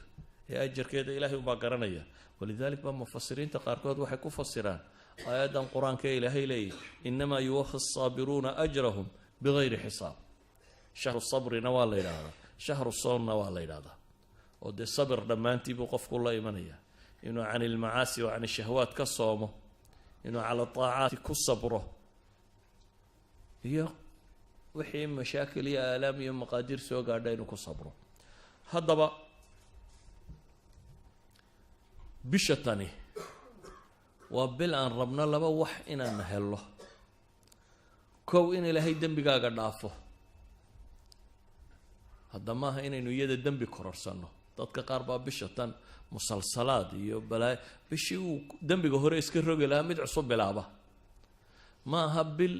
ee ajarkeeda ilaahay uma garanaya walidaalika ba mufassiriinta qaarkood waxay ku fasiraan aayadan quraanka ilaahay leeyahay inma yuwaffa as-sabiruna ajrahum bighayri hisaab shahru sabrina waa la yiraahdaa shahru sawmna waa la yiraahdaa oo de sabr dhamaantii buu qofku la imanaya inuu aan ilmacaasi wa aan shahwaat ka soomo إنه على الطاعات كصبره هي وحي مشاكل يا آلام يا مقادير سوى قاعدين كصبره هذا بقى بشتني وبالآن ربنا لبا وح إن نهله كو إن لهي الدم بقى قاعد عفه هذا ما هي إنه يد الدم بكرر سنه dadka qaar baa bishatan musalsalaad iyo balaa bishii uu dambiga hore iska rogi lahaa mid cusub bilaaba ma aha bil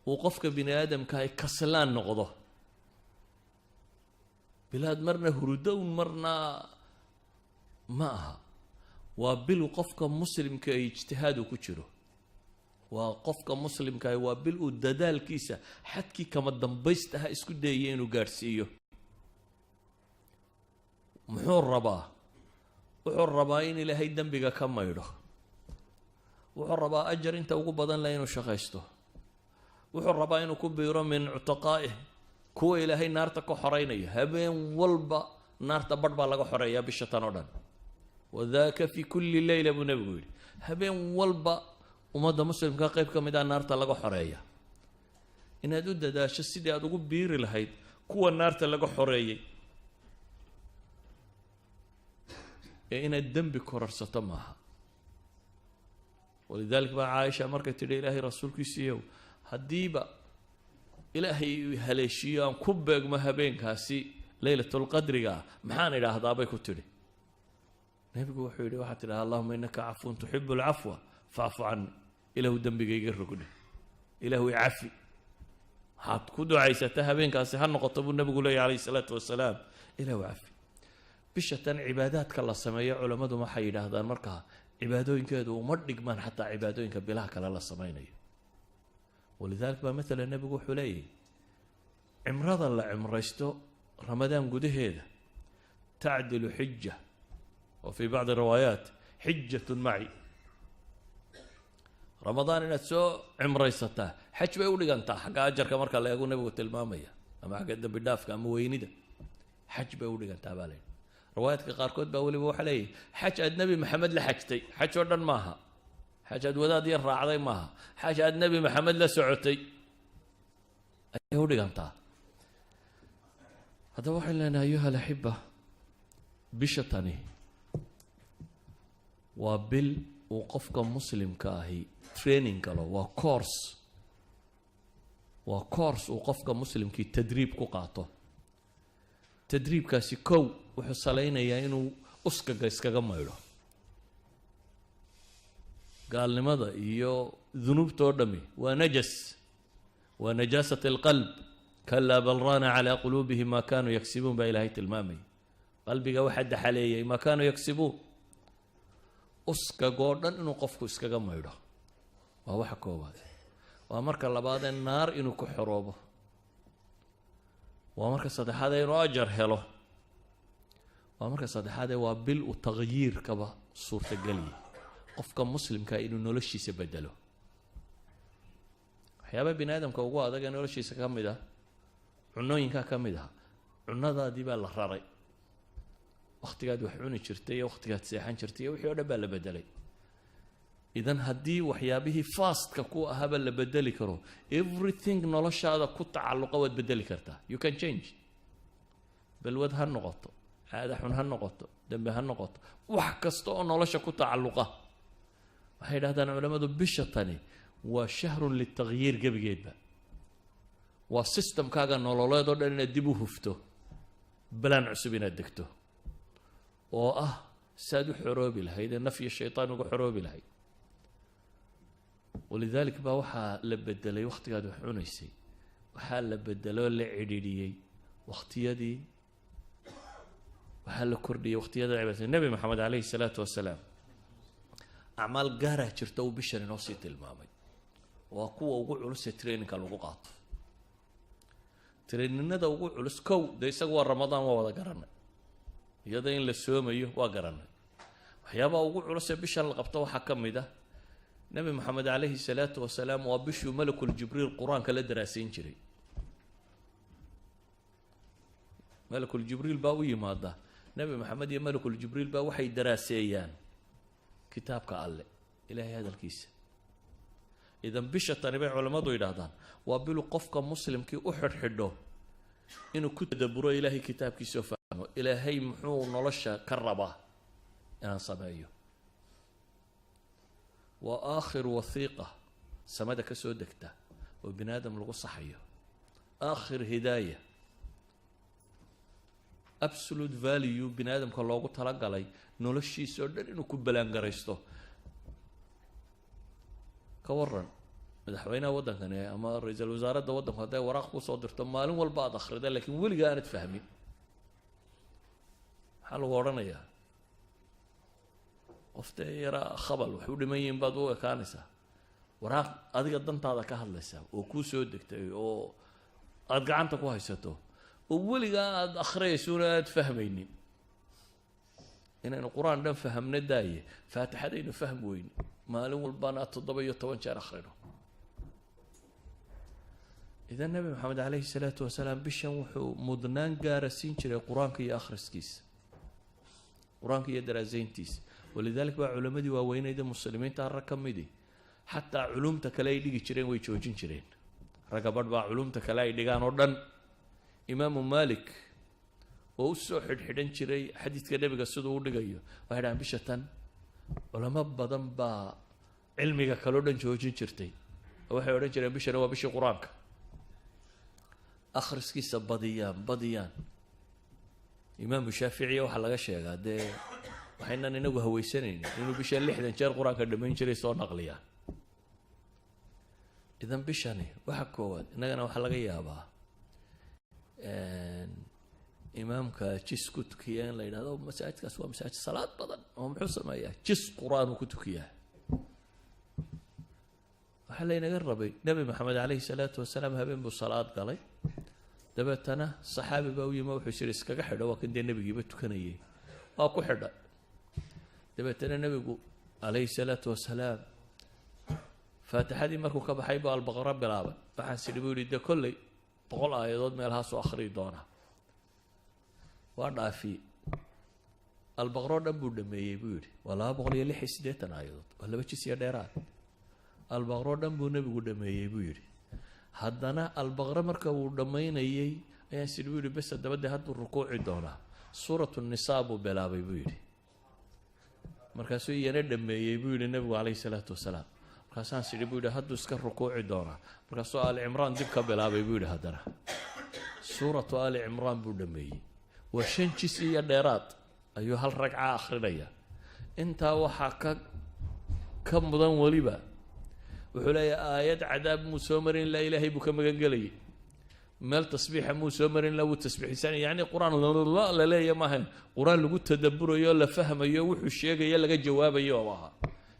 uu qofka bini aadamka ay kaslaan noqdo bilaad marna hurudown marna ma aha waa bil qofka muslimka ay ijtihaad ku jiro waa qofka muslimka ay waa bil uu dadaalkiisa xadkii kama dambaystaha isku dayay inuu gaarsiiyo muxuu rabaa in ilaahay dambiga ka maydho wuxuu rabaa ajar inta ugu badan la inuu shaqaysto wuxuu rabaa inuu ku biiro min utaqaa'ih kuwa ilaahay naarta ka xoreynaya habeen walba naarta badh baa laga xoreeyaa bisha tan oo dhan wadaaka fi kulli layla buu nabigu yidhi habeen walba ummadda muslimka qayb ka mid ah naarta laga xoreeya inaad u dadaasho sidii aad ugu biiri lahayd kuwa naarta laga xoreeyay إن الذنب كررسته معها ولذلك بقى عائشة مركة تدي إلهي رسولك يسيو هديبا إلهي هليشيان كبق مهبين كاسي ليلة القدر محان إله ضابك تدي نبي وحيدي واحد تدي اللهم إنك عفو تحب العفو فاعف عني إله الذنب يقرقني إله يعفي حط كدو عيسى تهبين كاسي هنقطب النبي عليه الصلاة والسلام إله يعفي bishatan cibaadaadka la sameeyo culimadu waxay yiraahdaan markaa cibaadooyinkeedu uma dhigmaan xataa cibaadooyinka bilaha kale la sameeyo walidaalka ba mesela nabigu wuxuu leeyahay cimrada la cimraysto ramadaan gudaheeda تعدل حجة وفي بعض الروايات حجة معي رمضان إن تسو عمريسته حج بيقولي أنت حق أجر كمرك الله يقول نبي المامية أما حق الدم بالداف كم وينيده حج بيقولي أنت بالين روايات كقاركود بقولي بوح عليه حج النبي محمد لحجتي حج ودن ماها حج وداد يرى عظيم ماها حج النبي محمد لسعتي يقولي أنت هذا واحد لنا أيها الأحبة بشتني وبال وقفك مسلم كاهي تريننج كلا وكورس وقفك مسلم كي تدريب كقاطه تدريب كاسي كو وحصلين يا إنه اسكا ما يروح قال لماذا يو ذنوب تودمي ونجاسة القلب كلا بل ران على قلوبهم ما كانوا يكسبون بإلهية المامي قلبي واحد حالي ما كانوا يكسبون اسكا جوردن انه قفكو اسكا ما يروح وهو حكوا هذا waa marka labaad ee naar inuu ku xoroobo, waa marka saddexaad ee inuu ajar helo, waa marka saddexaad ee waa bil u tagyiirkaba suurtageliya qofka muslimka inuu noloshiisa bedelo. waxyaaba bini aadamka ugu adag ee noloshiisa ka mid ah cunooyinkaa ka mid ah, cunadaadii baa la raray, wakhtigaad wax cuni jirtay iyo wakhtigaad seexan jirtay iyo wixii oo dhan baa la bedelay. idan haddii waxyaabihii fastka ku ahaaba la bedeli karo, everything noloshaada ku tacalluqa waad bedeli kartaa. You can change. balwad ha noqoto, caada xun ha noqoto, dambe ha noqoto, wax kasta oo nolosha ku tacalluqa. waxay yidhahdaan culammadu bisha tani waa shahrun litagyiir gebigeedba, waa systemkaaga nololeed oo dhan inaad dib u hufto, balaan cusub inaad degto oo ah saad u xoroobi lahayd ee naf iyo shaytaan uga xoroobi lahayd. walidalik baa waxaa la bedelay wakhtigaad wax cunaysay, waxaa la bedeloo la cidhiidhiyey wakhtiyadii, waxaa la kordhiyey wakhtiyada cibaadada. nebi maxamed calayhi salaatu wasalaam acmaal gaaraa jirta uu bishan inoo sii tilmaamay, waa kuwa ugu culus ee traininka lagu qaato. traininada ugu culus kow dee isaga waa ramadaan, waa wada garanay, iyada in la soomayo waa garanay. waxyaabaha ugu culus ee bishan la qabto waxaa ka mid ah nebi maxamed calayhi salaatu wasalaam waa bishuu malakul jibriil qur-aanka la daraasayn jiray. malakul jibriil baa u yimaada, nebi maxamed iyo malakul jibriil baa waxay daraaseeyaan kitaabka alle, ilaahay hadalkiisa. idan bisha tani bay culammadu yidhaahdaan waa bilu qofka muslimkii u xidhxidho inuu ku tadabburo ilaahay kitaabkiisa oo fahmo ilaahay muxuu nolosha ka rabaa inaan sameeyo. waa aakhir wathiiqa samada ka soo degta oo bini aadam lagu saxayo, aakhir hidaaya, absolute value bini aadamka loogu talagalay noloshiisa oo dhan inuu ku balaangaraysto. ka waran madaxweynaha waddankani ama ra-iisul wasaaradda waddanku hadday waraaq kusoo dirto maalin walba aad akhrida laakiin weligaa aanad fahmin, maxaa lagu odhanayaa? qoftee yaraa khabal wax u dhiman yihiin baad u ekaanaysaa. waraaq adiga dantaada ka hadlaysa oo kuu soo degtay oo aada gacanta ku haysato oo weligaa aada akhriyaysuuna aada fahmaynin. inaynu qur-aan dhan fahamna daaye faatixadaynu fahm weyne, maalin walbaana 7 jeer akhrino. idan nebi maxamed calayhi salaatu wasalaam bishan wuxuu mudnaan gaara siin jiray qur-aanka iyo akhriskiisa, qur-aanka iyo daraasayntiisa. walidalik baa culammadii waaweyneyda muslimiinta rag ka midi xataa culumta kale ay dhigi jireen way joojin jireen. ragga badh baa culumta kale ay dhigaan oo dhan. imaamu maalik oo u soo xidhxidhan jiray xadiidka nebiga siduu u dhigayo, waxay dhahaan bisha tan culamo badan baa cilmiga kaleo dhan joojin jirtay oo waxay odhan jireen bishani waa bishii qur-aanka. akhriskiisa badiyaan. imaamu shaaficiya waxaa laga sheegaa dee waxaynan inagu hawaysanaynin inuu bishan 60 jeer qur-aanka dhammayn jiray soo naqliyaan. idan bishani waxa koowaad innagana waxaa laga yaabaa imaamka jis ku tukiya in la yidhahdo masaajidkaas waa masaajid salaad badan oo muxuu sameeyaa jis qur-aan uu ku tukiyaa. waxaa laynaga rabay nebi maxamed calayhi salaatu wasalaam habeen buu salaad galay, dabeetana saxaabi baa u yimi wuxuu yidhi iskaga xidho, waa kan dee nebigiiba tukanayay, waa ku xidha. dabeetana nebigu calayhi salaatu wasalaam faatixadii markuu ka baxay buu albaqara bilaabay. waxaan sidhi buu yidhi dee kolley 100 aayadood meelahaasuu akhriyi doonaa. waa dhaafiyey, albaqaro dhan buu dhameeyey buu yidhi, waa 286 aayadood, waa 2 jis iyo dheeraad. albaqaro dhan buu nebigu dhameeyey buu yidhi. haddana albaqaro marka uu dhammaynayey ayaan sidhi buu yidhi bes dabadee hadduu rukuuci doonaa. suuratu nisaa buu bilaabay buu yidhi, markaasuu iyana dhameeyey buu yidhi nebigu calayhi salaatu wasalaam. markaasaan sidhi buu yidhi hadduu iska rukuuci doonaa. markaasuu aali cimraan dib ka bilaabay buu yidhi. haddana suuratu aali cimraan buu dhameeyey, waa 5 jis iyo dheeraad ayuu hal ragca akhrinaya. intaa waxaa ka mudan weliba wuxuu leeyahay aayad cadaab muu soo marin ilaa ilaahay buu ka magan gelayay, meel tasbiixa muu soo marin ilaa wuu tasbiixsan. yacni qur-aan la leeya maahayn, qur-aan lagu tadabburayo, la fahmayo, wuxuu sheegayo laga jawaabayo oo ahaa.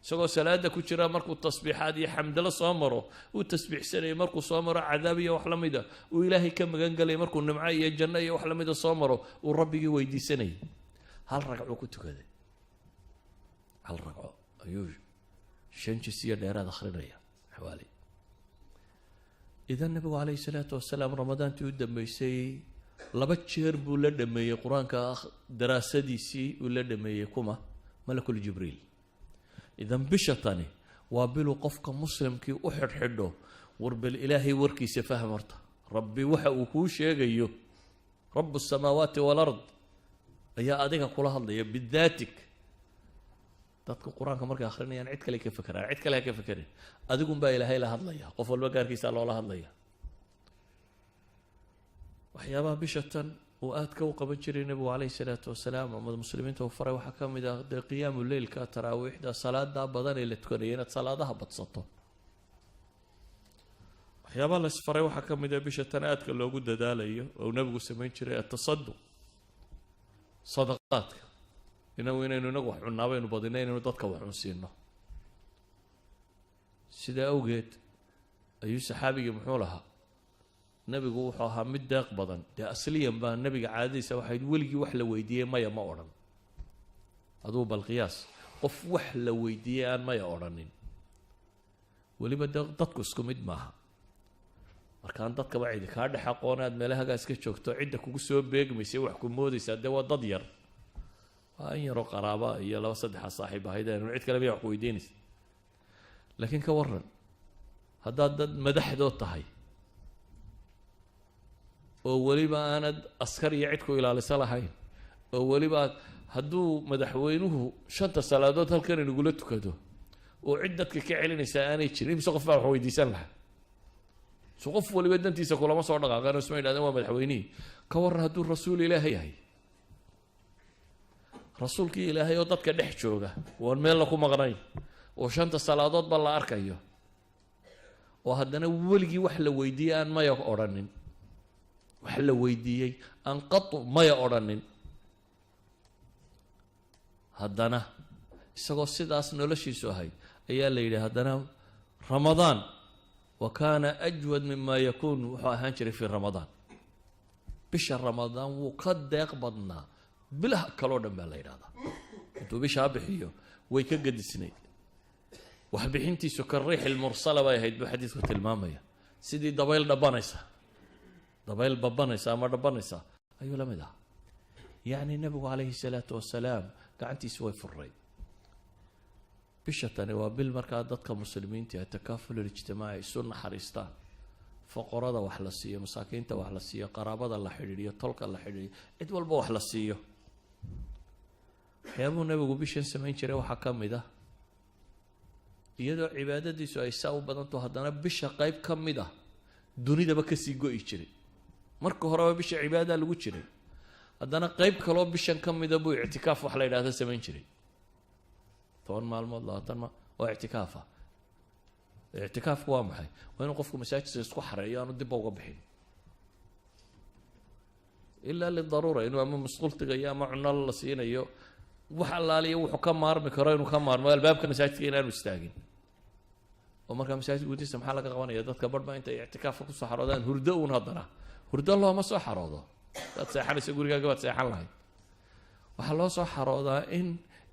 isagoo salaada ku jira markuu tasbiixaad iyo xamdalo soo maro uu tasbiixsanayay markuu soo maro cadaab iyo wax la mida uu ilaahay ka magan galay markuu nimco iyo janno iyo wax la mida soo maro uu rabbigii weydiisanayay hal ragco ku tukaday hal ragco ayuu shan jis iyo dheeraad akhrinaya xawaali idan nabigu calayhi salaatu wasalaam ramadaantii u dambeysay laba jeer buu la dhameeyey qur-aanka daraasadiisii uu la dhameeyey kuma malakul jibriil idan bisha tani waa biluu qofka muslimkii u xidhxidho warbal ilaahay warkiisa faham horta rabbi waxa uu kuu sheegayo rabu samaawaati walard ayaa adiga kula hadlaya bidaatik dadka qur-aanka markay akhrinayaan cid kale ka fekeraan cid kale ha ka fekerin adigunbaa ilaahay la hadlaya qof walba gaarkiisa loola hadlaya waxyaabaha bisha tan uu aadka u qaban jiray nabigu calayhi salaatu wasalaam ama muslimiinta uu faray waxaa ka mid ah dee qiyaamu leylka taraawiixda salaada badan ee la tukanaya inaad salaadaha badsato waxyaabaha la isfaray waxaa ka mid ah bisha tan aadka loogu dadaalayo oo nabigu samayn jiray atasaduq sadaqaadka inaynu inagu wax cunaabaynu badina inaynu dadka wax cunsiino sidaa awgeed ayuu saxaabigii muxuu lahaa nabigu wuxuu ahaa mid deeq badan dee asliyan baa nabiga caadadiisa waxayd weligii wax la weydiiyey maya ma odhan aduu bal qiyaas qof wax la weydiiyey aan maya odhanin weliba dee dadku isku mid maaha markaan dadkaba cidi kaa dhex aqoon aad meelahagaas ka joogto cidda kugu soo beegmaysa wax ku moodaysaa dee waa dad yar waa in yaroo qaraaba iyo laba saddexa saaxiib ahaydeen cid kale miya wax ku weydiinaysa laakiin ka waran haddaad dad madaxdood tahay oo weliba aanad askar iyo cid ku ilaalisa lahayn oo weliba hadduu madaxweynuhu 5 salaadood halkan inagula tukado oo cid dadka ka celinaysa aanay jirin imse qof baa wax weydiisan lahaa so qof waliba dantiisa kulama soo dhaqaaqaan isma yidhahdeen waa madaxweynihii ka waran hadduu rasuul ilaahay yahay rasuulkii ilaahay oo dadka dhex jooga waan meel la ku maqnayn oo 5 salaadood ba la arkayo oo haddana weligii wax la weydiiyey aan maya odhanin wax la weydiiyey aan qatu maya odhanin haddana isagoo sidaas noloshiisu ahayd ayaa la yidhi haddana ramadaan wa kaana ajwad mima yakuun wuxuu ahaan jiray fii ramadaan bisha ramadaan wuu ka deeq badnaa bilaha kaloo dhan baa la yidhahdaa intuu bishaa bixiyo way ka gadisnayd waxbixintiisu ka riixil mursala bay ahayd buu xadiidku tilmaamaya sidii dabayl dhabanaysa dabayl babanaysa ama dhabanaysa ayuu la mid ahaa yacni nabigu calayhi salaatu wasalaam gacantiisi way furray bisha tani waa bil markaa dadka muslimiinta ee takaaful ijtimaaci isu naxariistaan foqorada wax la siiyo masaakiinta wax la siiyo qaraabada la xidhiidhiyo tolka la xidhiidhiyo cid walba wax la siiyo waxyaabuu nabigu bishan samayn jiray waxaa ka mid ah iyadoo cibaadadiisu ay saa u badanto haddana bisha qayb ka mid ah dunidaba kasii go-i jiray marka horeba bisha cibaadadaa lagu jiray haddana qayb kaloo bishan ka mida buu ictikaaf wax la yidhahda samayn jiray 10 maalmood 20 maalmood waa ictikaafa ictikaafku waa maxay waa inuu qofku masaajidka isku xareeyo aanu dib uga bixin ilaa lidaruura inuu ama masquultiga iyo ama cunno la siinayo wax allaaliya wuxuu ka maarmi karo inuu ka maarmo albaabka masaajidka inaanu istaagin oo markaa masaajid gudihiisa maxaa laga qabanaya dadka badhba intay ictikaafka kusoo xaroodaan hurdo uun haddana hurdo looma soo xaroodo daad seexanaysa gurigaaga baad seexan lahayd waxaa loo soo xaroodaa in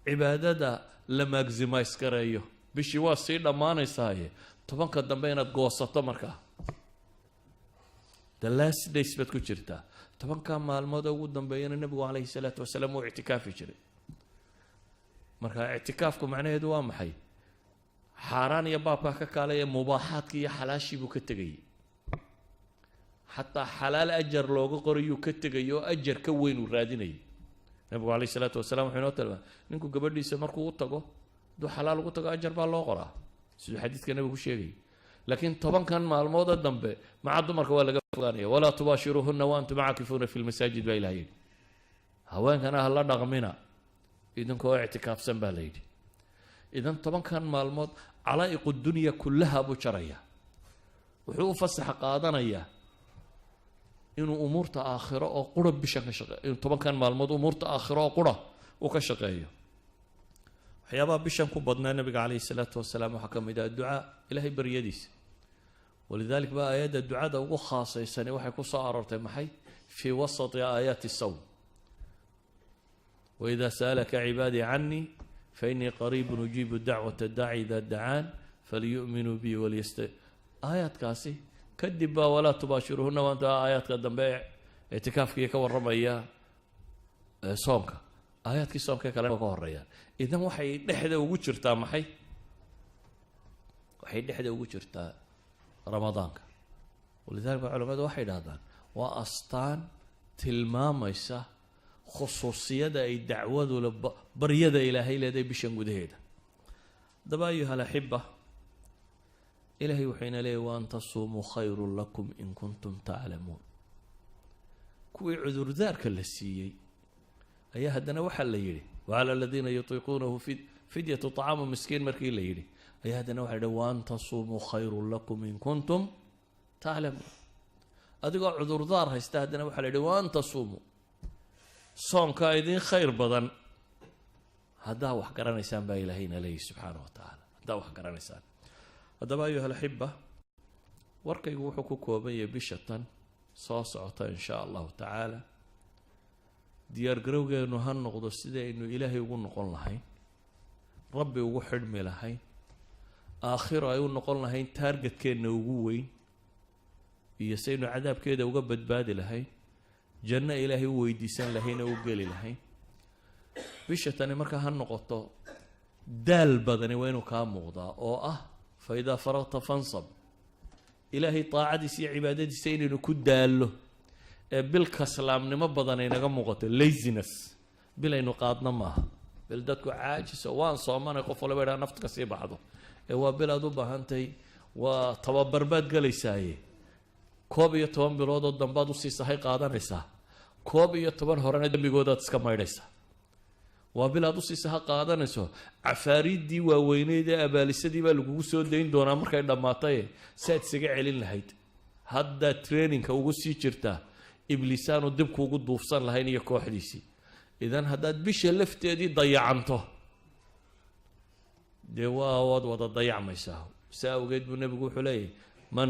cibaadada la maximize gareeyo bishii waa sii dhammaanaysaaye 10ka dambe inaad goosato markaa the last days baad ku jirtaa 10ka maalmood ugu dambeeyana nabigu calayhi salaatu wasalaam uu ictikaafi jiray marka ictikaafku macnaheedu waa maxay xaaraan iyo baabka ka kaalaya mubaaxaadka iyo xalaashii buu ka tegayay xataa xalaal ajar looga qorayuu ka tegay oo ajar ka weyn uu raadinayay nabigu calayhi salaatu wasalaam wuxuu inoo tilmaamay ninku gabadhiisa markuu u tago hadduu xalaal ugu tago ajar baa loo qoraa siduu xadiidka nabigu sheegay laakiin 10kan maalmooda dambe maca dumarka waa laga fogaanaya walaa tubaashiruuhunna wa antum caakifuuna fi lmasaajid baa ilaha yidhi haweenkana ha la dhaqmina idinkoo ictikaafsan baa la yidhi idan 10kan maalmood calaa'iqu dunya kullaha buu jaraya wuxuu u fasax qaadanayaa inuu umuurta aakhiro oo qura bishan ka shaqeeyo 10kan maalmood umuurta aakhiro oo qura uu ka shaqeeyo waxyaabaha bishan ku badnaa nabiga calayhi salaatu wasalaam waxaa ka mid ah ducaa ilaahay baryadiisa walidalik baa aayadda ducada ugu khaasaysani waxay ku soo aroortay maxay fii wasati aayaati sawm waidaa sa'alaka cibaadii canii fainii qariibun ujiibu dacwata daaci idaa dacaan falyu'minuu bi aayaadkaasi kadib baa walaa tubaashiruhuna waanta aayaadka dambe ictikaafkii ka warramaya soomka aayaadkii soomka kale ka horeeyaan idan waxay dhexda ugu jirtaa maxay waxay dhexda ugu jirtaa ramadaanka walidaalika culimadu waxay dhahdaan waa astaan tilmaamaysa khusuusiyada ay dacwadu baryada ilaahay leedahay bishan gudaheeda daba ayuha alaxiba ilaahay wuxuuna leeyahy waan tasuumuu khayrun lakum in kuntum taclamuun kuwii cudurdaarka la siiyey ayaa haddana waxaa la yidhi wacala aladiina yutiiquunahu fidyatu طacaamu miskiin markii la yidhi ayaa haddana waxa la yidhi waan tasuumuu khayrun lakum in kuntum taclamuun adigoo cudurdaar haysta haddana waxaa la yidhi waan tasuumuu soomkaa idiin khayr badan haddaa wax garanaysaan baa ilaahayna leeyahy subxaanah wa tacaala haddaa wax garanaysaan haddaba ayuha alaxiba warkaygu wuxuu ku kooban yahay bisha tan soo socota in shaa allahu tacaala diyaargarowgeenu ha noqdo sidaynu ilaahay ugu noqon lahayn rabbi ugu xidhmi lahayn aakhiro ay u noqon lahayn taargetkeenna ugu weyn iyo saynu cadaabkeeda uga badbaadi lahayn janno ilaahay u weydiisan lahayn oo u geli lahayn bisha tani markaa ha noqoto daal badani waa inuu kaa muuqdaa oo ah fa idaa faragta fansab ilaahay taacadiisa iyo cibaadadiisa inaynu ku daallo ee bil kaslaamnimo badan ay naga muuqato laziness bil aynu qaadna maaha bil dadku caajiso waan soomanay qof walba idhaa nafta ka sii baxdo ee waa bil aad u baahantahay waa tababarbaad galaysaaye 11 biloodoo dambaad usii sahay qaadanaysaa 11 horena dembigoodaad iska maydhaysaa waa bil aad usii saha qaadanayso cafaariiddii waaweyneyd ee abaalisadii baa lagugu soo dayn doonaa markay dhammaatay si aad isaga celin lahayd haddaa traininka ugu sii jirtaa ibliisaanu dibkuugu duufsan lahayn iyo kooxdiisii idan haddaad bisha lafteedii dayacanto dee waad wada dayacmaysaa saa awgeed buu nebigu wuxuu leeyahy man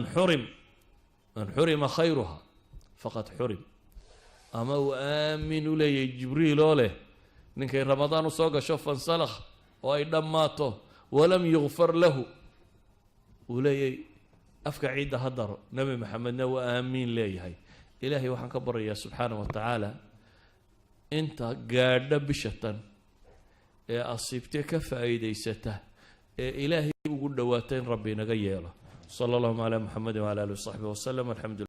xurima khayruha faqad xurim ama uu aamin u leeyahay jibriil oo leh ninkay ramadaan u soo gasho fansalakh oo ay dhammaato walam yugfar lahu uu leeyahay afka ciidda ha daro nebi maxamedna waa aamiin leeyahay ilaahay waxaan ka baryayaa subxaana wa tacaala inta gaadha bisha tan ee asiibtee ka faa'iidaysata ee ilaahay ugu dhowaata in rabbi inaga yeelo sala allahuma calaa muxamedin wala alihi wasaxbihi wasalam alxamdu